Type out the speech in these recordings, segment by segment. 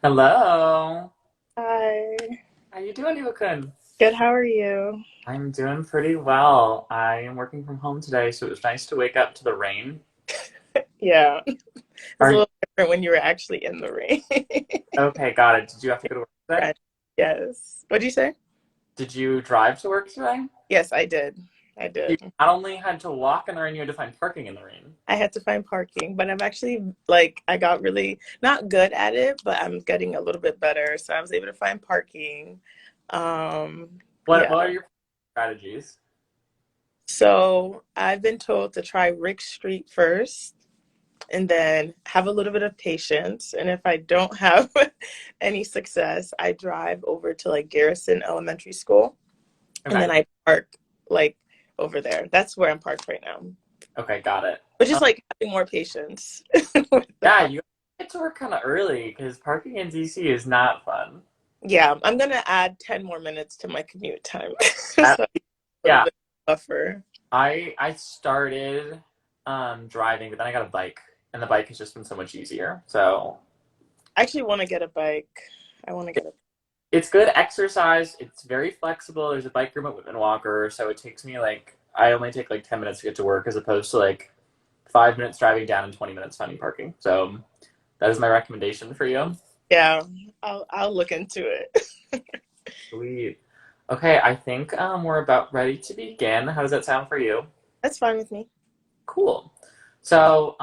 Hello. Hi. How you doing, Yukun? Good, how are you? I'm doing pretty well. I am working from home today, so it was nice to wake up to the rain. Yeah, it's Are a you little different when you were actually in the rain. okay? Got it. Did you have to go to work today? Right. Yes. What'd you say? Did you drive to work today? Yes, I did. I You did. not only had to walk in the rain, you had to find parking in the rain. I had to find parking, but I'm actually I got really not good at it, but I'm getting a little bit better. So I was able to find parking. What Yeah. What are your strategies? So I've been told to try Rick Street first and then have a little bit of patience. And if I don't have any success, I drive over to like Garrison Elementary School and Okay. then I park like over there. That's where I'm parked right now. Okay, got it. But just Um, like having more patience with the yeah, park. you get to work kind of early because parking in DC is not fun. Yeah, I'm gonna add 10 more minutes to my commute time. Uh, So a little yeah, bit buffer. I started driving, but then I got a bike, and the bike has just been so much easier. So I actually want to get a bike. I want to get a it's good exercise. It's very flexible. There's a bike room at Whitman-Walker, so it takes me like I only take like 10 minutes to get to work, as opposed to like 5 minutes driving down and 20 minutes finding parking. So that is my recommendation for you. yeah, I'll look into it. Sweet. Okay, I think we're about ready to begin. How does that sound for you? That's fine with me. Cool. So,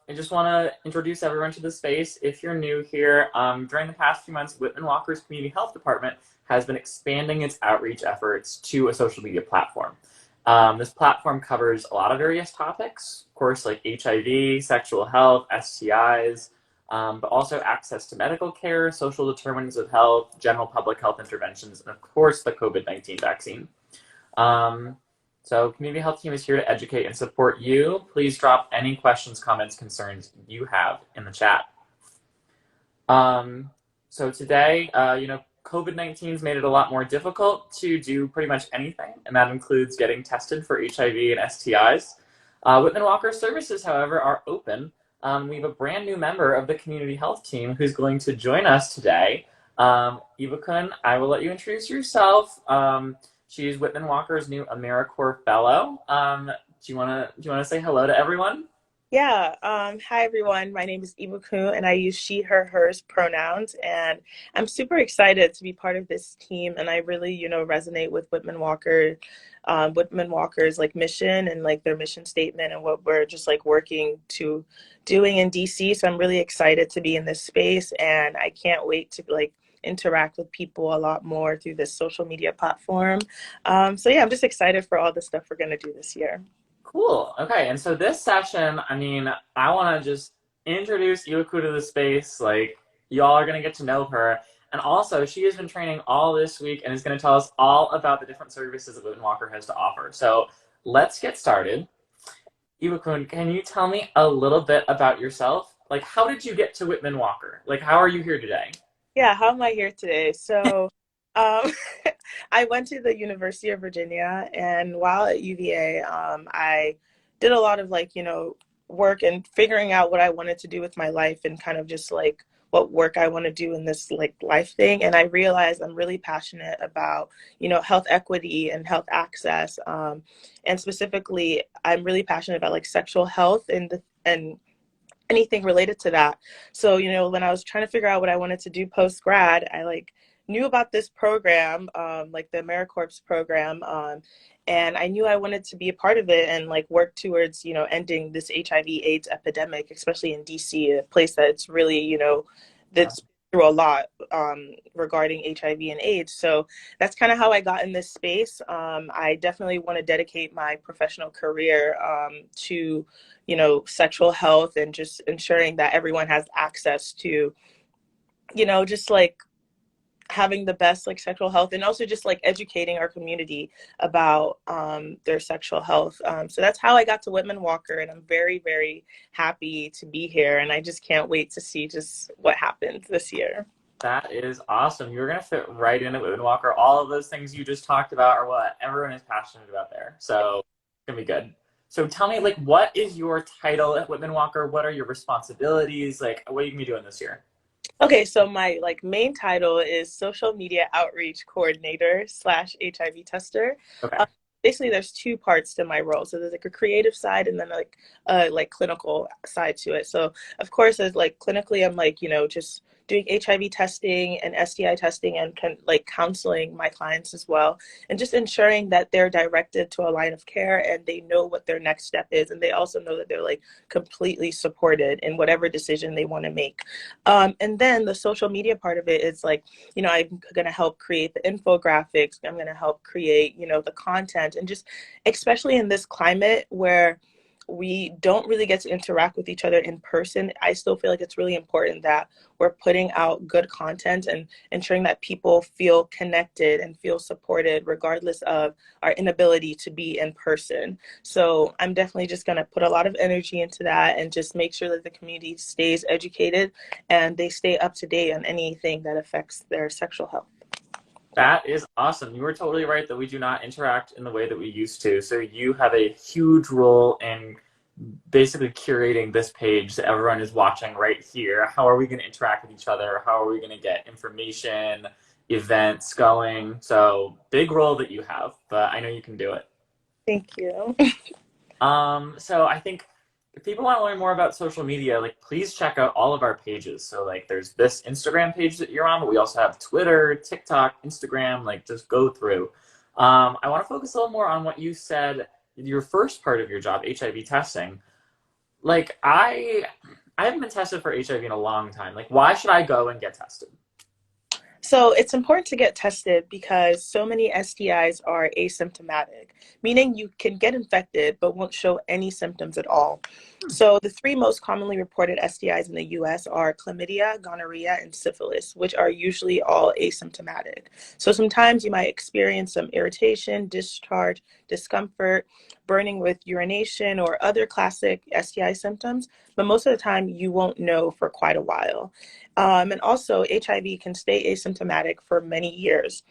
I just want to introduce everyone to the space. If you're new here, during the past few months, Whitman-Walker's Community Health Department has been expanding its outreach efforts to a social media platform. This platform covers a lot of various topics, of course, like HIV, sexual health, STIs, but also access to medical care, social determinants of health, general public health interventions, and of course, the COVID-19 vaccine. Um, so community health team is here to educate and support you. Please drop any questions, comments, concerns you have in the chat. Um, so today, COVID-19 has made it a lot more difficult to do pretty much anything, and that includes getting tested for HIV and STIs. Whitman-Walker services, however, are open. We have a brand new member of the community health team who's going to join us today. Eva-kun, I will let you introduce yourself. She's Whitman-Walker's new AmeriCorps Fellow. Do you wanna say hello to everyone? Yeah. Hi everyone. My name is Ibuku and I use she, her, hers pronouns. And I'm super excited to be part of this team. And I really, resonate with Whitman Walker's like mission and like their mission statement and what we're just like working to doing in DC. So I'm really excited to be in this space and I can't wait to like interact with people a lot more through this social media platform. So yeah, I'm just excited for all the stuff we're gonna do this year. Cool. Okay, and so this session, I mean, I want to just introduce Iwaku to the space. Like, y'all are going to get to know her. And also, she has been training all this week and is going to tell us all about the different services that Whitman-Walker has to offer. So let's get started. Iwaku, can you tell me a little bit about yourself? Like, how did you get to Whitman-Walker? Like, how are you here today? Yeah, how am I here today? So, um, I went to the University of Virginia, and while at UVA, I did a lot of work and figuring out what I wanted to do with my life and kind of just like what work I want to do in this like life thing. And I realized I'm really passionate about, health equity and health access. And specifically, I'm really passionate about like sexual health and anything related to that. So, when I was trying to figure out what I wanted to do post grad, I like knew about this program, like the AmeriCorps program, and I knew I wanted to be a part of it and like work towards, ending this HIV/AIDS epidemic, especially in DC, a place that's really, that's through a lot regarding HIV and AIDS. So that's kind of how I got in this space. I definitely want to dedicate my professional career to sexual health and just ensuring that everyone has access to, just like having the best like sexual health and also just like educating our community about their sexual health. So that's how I got to Whitman-Walker, and I'm very, very happy to be here. And I just can't wait to see just what happens this year. That is awesome. You're going to fit right in at Whitman-Walker. All of those things you just talked about are what everyone is passionate about there. So it's going to be good. So tell me, like, what is your title at Whitman-Walker? What are your responsibilities? Like, what are you going to be doing this year? Okay, so my like main title is social media outreach coordinator slash HIV tester. Okay. Um, Basically, there's two parts to my role. So there's like a creative side and then like a like clinical side to it. So of course, as like clinically, I'm like just doing HIV testing and STI testing and like counseling my clients as well, and just ensuring that they're directed to a line of care and they know what their next step is, and they also know that they're like completely supported in whatever decision they want to make. And then the social media part of it is like, I'm going to help create the infographics. I'm going to help create, the content. And just especially in this climate where we don't really get to interact with each other in person, I still feel like it's really important that we're putting out good content and ensuring that people feel connected and feel supported regardless of our inability to be in person. So I'm definitely just going to put a lot of energy into that and just make sure that the community stays educated and they stay up to date on anything that affects their sexual health. That is awesome. You were totally right that we do not interact in the way that we used to. So you have a huge role in basically curating this page that everyone is watching right here. How are we going to interact with each other? How are we going to get information, events going? So big role that you have, but I know you can do it. Thank you. So I think if people want to learn more about social media, like please check out all of our pages. So like there's this Instagram page that you're on, but we also have Twitter, TikTok, Instagram, like just go through. I want to focus a little more on what you said, your first part of your job, HIV testing. Like I haven't been tested for HIV in a long time. Like why should I go and get tested? So it's important to get tested because so many STIs are asymptomatic, meaning you can get infected but won't show any symptoms at all. So the three most commonly reported STIs in the US are chlamydia, gonorrhea, and syphilis, which are usually all asymptomatic. So sometimes you might experience some irritation, discharge, discomfort, burning with urination, or other classic STI symptoms, but most of the time you won't know for quite a while. And also, HIV can stay asymptomatic for many years.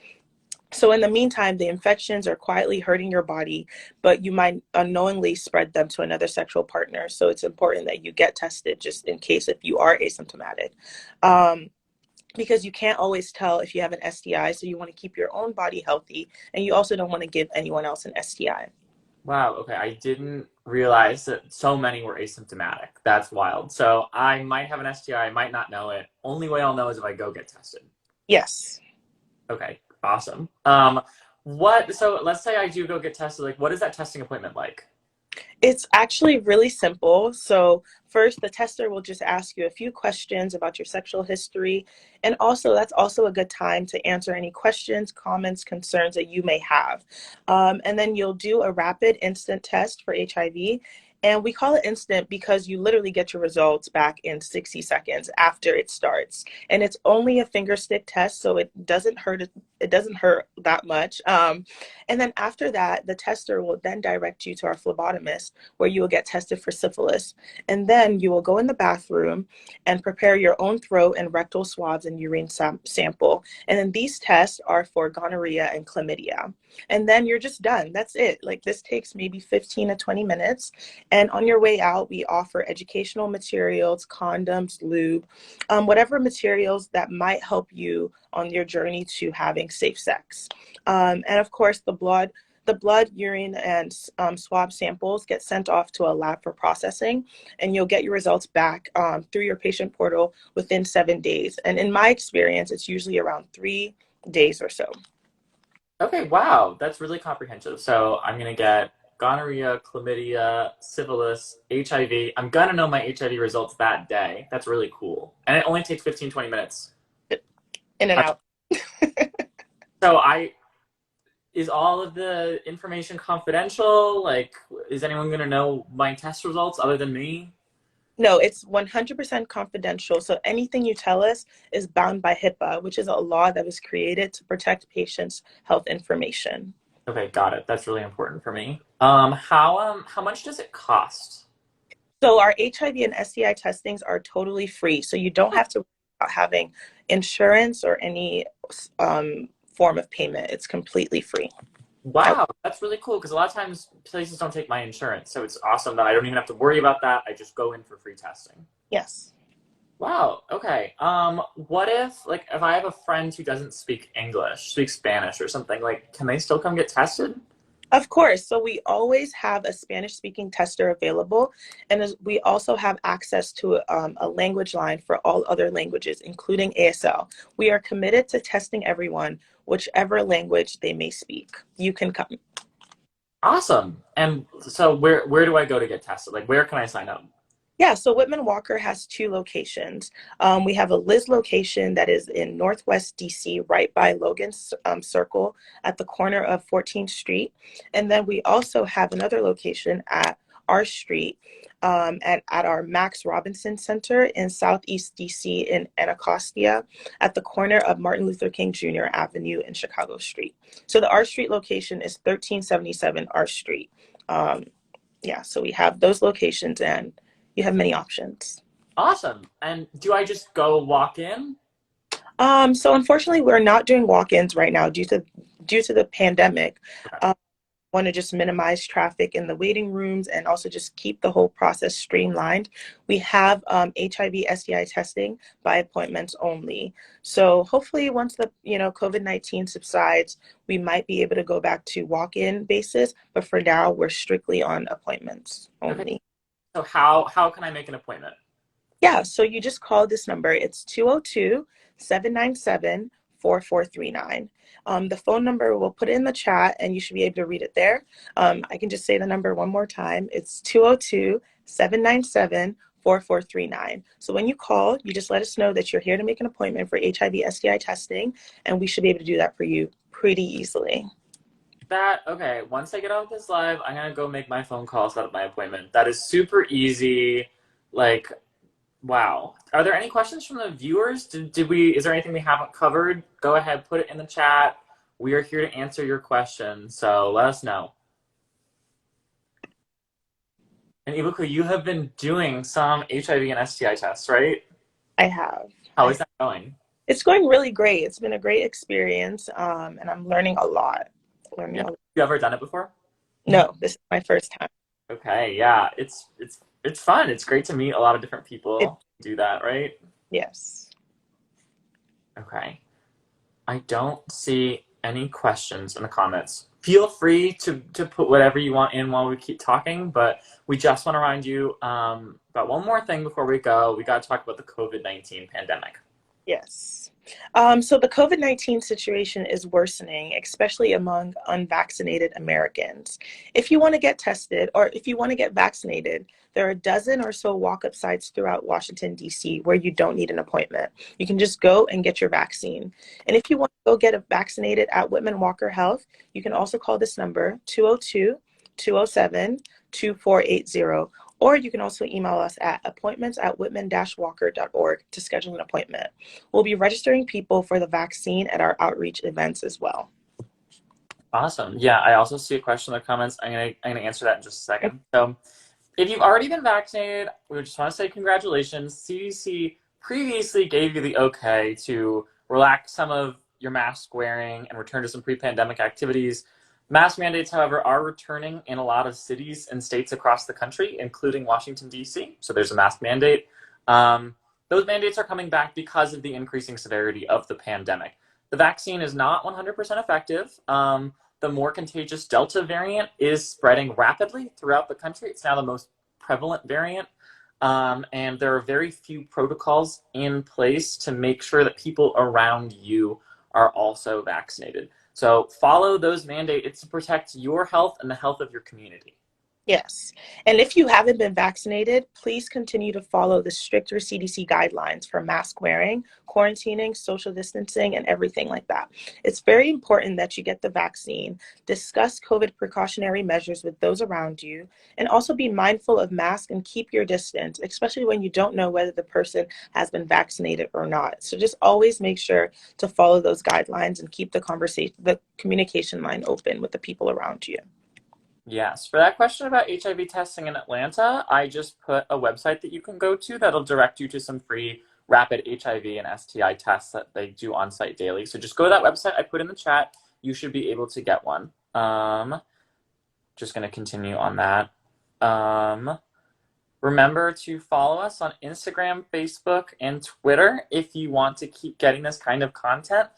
So, in the meantime, the infections are quietly hurting your body, but you might unknowingly spread them to another sexual partner. So, it's important that you get tested just in case if you are asymptomatic. Um, because you can't always tell if you have an STI, so you want to keep your own body healthy, and you also don't want to give anyone else an STI. Wow, okay. I didn't realize that so many were asymptomatic. That's wild. So I might have an STI, I might not know it. Only way I'll know is if I go get tested. Yes. Okay, awesome. So let's say I do go get tested, like what is that testing appointment like? It's actually really simple. So, first, the tester will just ask you a few questions about your sexual history. And also, that's also a good time to answer any questions, comments, concerns that you may have. And then you'll do a rapid instant test for HIV. And we call it instant because you literally get your results back in 60 seconds after it starts. And it's only a finger stick test, so it doesn't hurt. It doesn't hurt that much. And then after that, the tester will then direct you to our phlebotomist where you will get tested for syphilis. And then you will go in the bathroom and prepare your own throat and rectal swabs and urine sample. And then these tests are for gonorrhea and chlamydia. And then you're just done. That's it. Like this takes maybe 15 to 20 minutes. And on your way out, we offer educational materials, condoms, lube, whatever materials that might help you on your journey to having safe sex. And of course, the blood, urine, and swab samples get sent off to a lab for processing, and you'll get your results back through your patient portal within 7 days. And in my experience, it's usually around 3 days or so. Okay, wow, that's really comprehensive. So I'm gonna get gonorrhea, chlamydia, syphilis, HIV. I'm gonna know my HIV results that day. That's really cool. And it only takes 15, 20 minutes. In and out. So I is all of the information confidential? Like, is anyone going to know my test results other than me? No, it's 100% confidential. So anything you tell us is bound by HIPAA, which is a law that was created to protect patients' health information. Okay, got it. That's really important for me. How much does it cost? So our HIV and STI testings are totally free. So you don't have to worry about having insurance or any form of payment. It's completely free. I, Wow, that's really cool because a lot of times places don't take my insurance, so it's awesome that I don't even have to worry about that. I just go in for free testing. yes. Wow. Okay. What if, like, if I have a friend who doesn't speak English, speaks Spanish or something, like, can they still come get tested? Of course. So we always have a Spanish speaking tester available. And we also have access to a language line for all other languages, including ASL. We are committed to testing everyone, whichever language they may speak. You can come. Awesome. And so where do I go to get tested? Like, where can I sign up? Yeah, so Whitman-Walker has two locations. We have a Liz location that is in Northwest DC, right by Logan's Circle at the corner of 14th Street. And then we also have another location at our street at our Max Robinson Center in Southeast DC in Anacostia at the corner of Martin Luther King Jr. Avenue and Chicago Street. So the R Street location is 1377 R Street. Um, yeah, so we have those locations and you have many options. Awesome. And do I just go walk in? So unfortunately, we're not doing walk-ins right now due to the pandemic. Okay. Want to just minimize traffic in the waiting rooms and also just keep the whole process streamlined. We have HIV STI testing by appointments only. So hopefully, once the COVID-19 subsides, we might be able to go back to walk-in basis. But for now, we're strictly on appointments Okay. only. So how can I make an appointment? Yeah, so you just call this number. It's 202-797-4439. The phone number, we'll put it in the chat and you should be able to read it there. I can just say the number one more time. It's 202-797-4439. So when you call, you just let us know that you're here to make an appointment for HIV STI testing, and we should be able to do that for you pretty easily. Okay, once I get off this live, I'm gonna go make my phone call, set up my appointment. That is super easy. Like, wow. Are there any questions from the viewers? Is there anything we haven't covered? Go ahead, put it in the chat. We are here to answer your questions, so let us know. And Ibuku, you have been doing some HIV and STI tests, right? I have. How is that going? It's going really great. It's been a great experience, and I'm learning a lot. Yeah. You ever done it before? No, this is my first time. Okay, yeah. It's fun. It's great to meet a lot of different It, people. Do that, right? yes. Okay. I don't see any questions in the comments. Feel free to put whatever you want in while we keep talking, but we just want to remind you about one more thing before we go. We got to talk about the COVID-19 pandemic. Yes. So the COVID-19 situation is worsening, especially among unvaccinated Americans. If you want to get tested or if you want to get vaccinated, there are a dozen or so walk-up sites throughout Washington, D.C., where you don't need an appointment. You can just go and get your vaccine. And if you want to go get vaccinated at Whitman-Walker Health, you can also call this number, 202-207-2480. Or you can also email us at appointments@whitman-walker.org to schedule an appointment. We'll be registering people for the vaccine at our outreach events as well. Awesome. Yeah, I also see a question in the comments. I'm gonna answer that in just a second. So if you've already been vaccinated, we just want to say congratulations. CDC previously gave you the okay to relax some of your mask wearing and return to some pre-pandemic activities. Mask mandates, however, are returning in a lot of cities and states across the country, including Washington, D.C. So there's a mask mandate. Those mandates are coming back because of the increasing severity of the pandemic. The vaccine is not 100% effective. The more contagious Delta variant is spreading rapidly throughout the country. It's now the most prevalent variant. And there are very few protocols in place to make sure that people around you are also vaccinated. So follow those mandates to protect your health and the health of your community. Yes. And if you haven't been vaccinated, please continue to follow the stricter CDC guidelines for mask wearing, quarantining, social distancing, and everything like that. It's very important that you get the vaccine, discuss COVID precautionary measures with those around you, and also be mindful of masks and keep your distance, especially when you don't know whether the person has been vaccinated or not. So just always make sure to follow those guidelines and keep the communication line open with the people around you. Yes. For that question about HIV testing in Atlanta, I just put a website that you can go to that'll direct you to some free rapid HIV and STI tests that they do on site daily. So just go to that website I put in the chat. You should be able to get one. Just going to continue on that. Remember to follow us on Instagram, Facebook, and Twitter if you want to keep getting this kind of content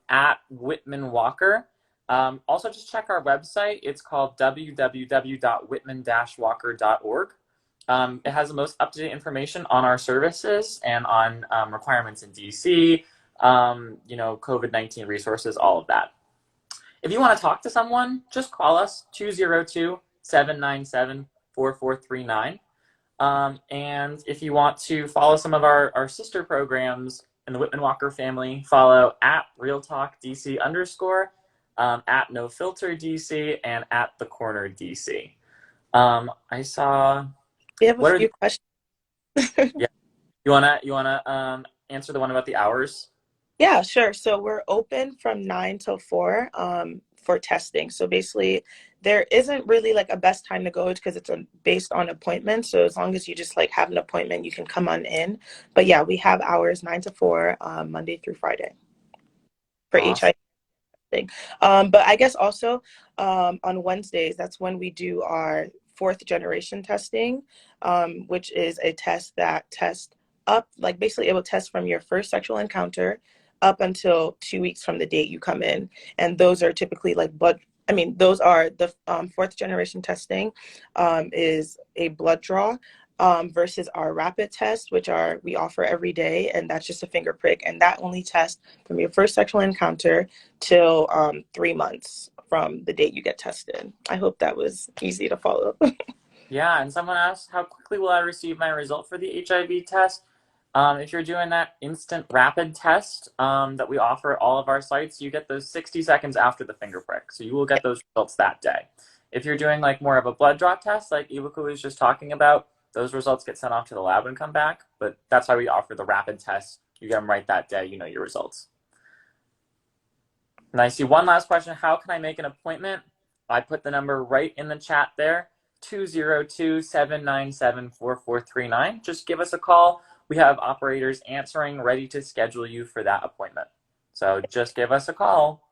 at Whitman-Walker. Also, just check our website. It's called www.whitman-walker.org. It has the most up-to-date information on our services and on requirements in DC, COVID-19 resources, all of that. If you want to talk to someone, just call us 202-797-4439. And if you want to follow some of our sister programs in the Whitman-Walker family, follow at Real Talk DC _, at No Filter DC, and at The Corner DC. I saw. We have a What are few questions. yeah? You wanna answer the one about the hours? Yeah, sure. So we're open from 9 till 4 for testing. So basically, there isn't really like a best time to go because it's based on appointment. So as long as you just like have an appointment, you can come on in. But yeah, we have hours 9 to 4 Monday through Friday for Awesome. HIV thing. But I guess also on Wednesdays, that's when we do our fourth generation testing, which is a test that tests up, like basically it will test from your first sexual encounter up until 2 weeks from the date you come in. And those are typically like those are the fourth generation testing is a blood draw versus our rapid test, which we offer every day. And that's just a finger prick. And that only tests from your first sexual encounter till 3 months from the date you get tested. I hope that was easy to follow. Yeah, and someone asked, how quickly will I receive my result for the HIV test? If you're doing that instant rapid test that we offer at all of our sites, you get those 60 seconds after the finger prick. So you will get those results that day. If you're doing like more of a blood draw test, like Ibuku was just talking about, those results get sent off to the lab and come back. But that's why we offer the rapid test. You get them right that day, you know your results. And I see one last question. How can I make an appointment? I put the number right in the chat there, 202-797-4439. Just give us a call. We have operators answering, ready to schedule you for that appointment. So just give us a call.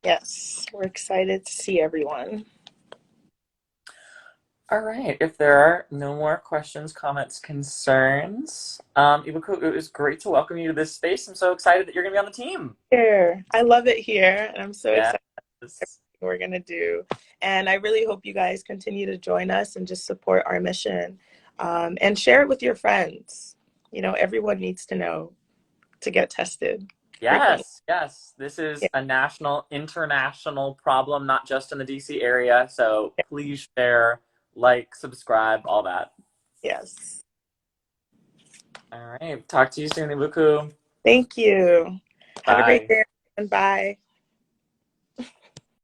Yes, we're excited to see everyone. All right. If there are no more questions, comments, concerns, Ibuku, it was great to welcome you to this space. I'm so excited that you're going to be on the team. Here, I love it here, and I'm so Yes. excited what we're gonna do. And I really hope you guys continue to join us and just support our mission, and share it with your friends. Everyone needs to know to get tested frequently. Yes. This is Yeah. a national, international problem, not just in the DC area. So please share, like, subscribe, all that. Yes. All right. Talk to you soon, Ibuku. Thank you. Have a great Bye. day and bye.